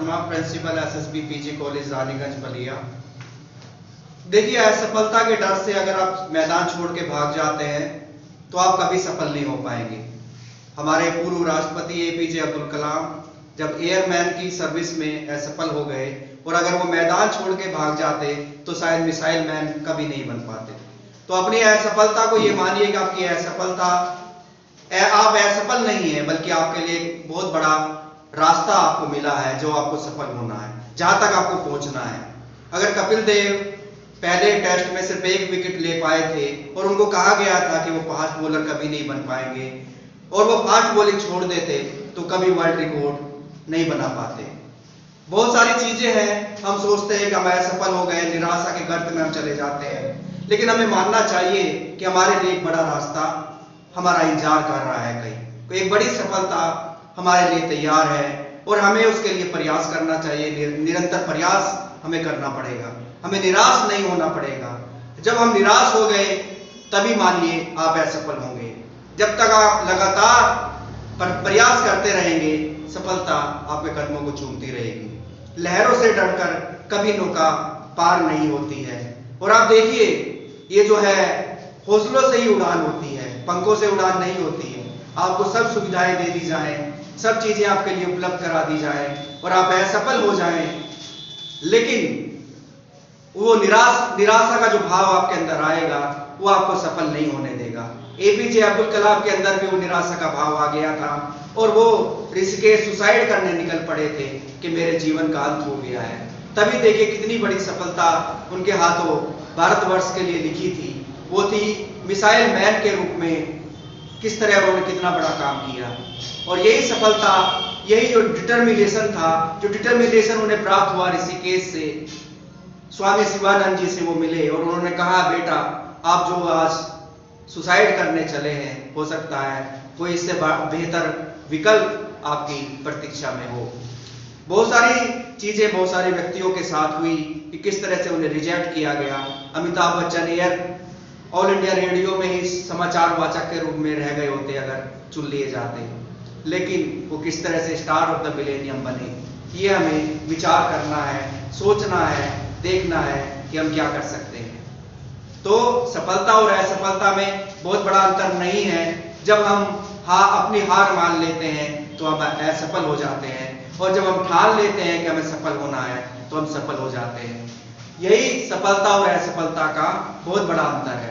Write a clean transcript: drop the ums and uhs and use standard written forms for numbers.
Sharma, principal SSB PG college Raniganj Ballia. देखिए, असफलता के डर से अगर आप मैदान छोड़ के भाग जाते हैं तो आप कभी सफल नहीं हो पाएंगे। हमारे पूर्व राष्ट्रपति एपीजे अब्दुल कलाम जब एयरमैन की सर्विस में असफल हो गए और अगर वो मैदान छोड़ के भाग जाते तो शायद मिसाइल मैन कभी नहीं बन पाते। तो अपनी असफलता को ये मानिए कि आपकी असफलता, आप असफल नहीं है बल्कि आपके लिए बहुत बड़ा रास्ता आपको मिला है जो आपको सफल होना है, जहां तक आपको पहुंचना है। अगर कपिल देव पहले टेस्ट में सिर्फ 1 विकेट ले पाए थे और उनको कहा गया था कि वो फास्ट बॉलर कभी नहीं बन पाएंगे और वो फास्ट बॉलिंग छोड़ देते तो कभी वर्ल्ड रिकॉर्ड नहीं बना पाते। बहुत सारी चीजें हैं, हम सोचते हैं कि हम असफल हो गए, निराशा के गर्त में हम चले जाते हैं, लेकिन हमें मानना चाहिए कि हमारे लिए एक बड़ा रास्ता हमारा इंतजार कर रहा है। कहीं एक बड़ी सफलता हमारे लिए तैयार है और हमें उसके लिए प्रयास करना चाहिए। निरंतर प्रयास हमें करना पड़ेगा, हमें निराश नहीं होना पड़ेगा। जब हम निराश हो गए तभी मानिए आप असफल होंगे। जब तक आप लगातार प्रयास करते रहेंगे, सफलता आपके कदमों को चूमती रहेगी। लहरों से डरकर कभी नौका पार नहीं होती है। और आप देखिए, ये जो है हौसलों से ही उड़ान होती है, पंखों से उड़ान नहीं होती है। आपको सब सुविधाएं दे दी जाएं, सब चीजें आपके लिए उपलब्ध करा दी जाएं और आप असफल हो जाएं, लेकिन वो निराशा का जो भाव आपके अंदर आएगा वो आपको सफल नहीं होने देगा। एपीजे अब्दुल कलाम के अंदर भी वो निराशा का भाव आ गया था और वो ऋषिकेश सुसाइड करने निकल पड़े थे कि मेरे जीवन का अंत हो गया है। तभी देखिए कितनी बड़ी सफलता उनके हाथों भारतवर्ष के लिए लिखी थी। वो थी मिसाइल मैन के रूप में किस तरह उन्होंने कितना बड़ा काम किया। और यही सफलता, यही जो डिटर्मिनेशन था, जो डिटर्मिनेशन उन्हें प्राप्त हुआ ऋषिकेश से, स्वामी शिवानंद जी से वो मिले और उन्होंने कहा, बेटा आप जो आज सुसाइड करने चले हैं, हो सकता है कोई इससे बेहतर विकल्प आपकी प्रतीक्षा में हो। बहुत सारी चीजें बहुत सारे व्यक्तियों के साथ हुई कि किस तरह से उन्हें रिजेक्ट किया गया। Amitabh Bachchan all India radio में ही समाचार वाचक के रूप में रह गए होते अगर चुन लिए जाते, लेकिन वो किस तरह से स्टार ऑफ द मिलेनियम बने। ये हमें विचार करना है, सोचना है, देखना है कि हम क्या कर सकते हैं। तो सफलता और असफलता में बहुत बड़ा अंतर नहीं है। जब हम अपनी हार मान लेते हैं तो हम असफल हो जाते हैं, और जब हम ठान लेते हैं कि हमें सफल होना है तो हम सफल हो जाते हैं। यही सफलता और असफलता का बहुत बड़ा अंतर है।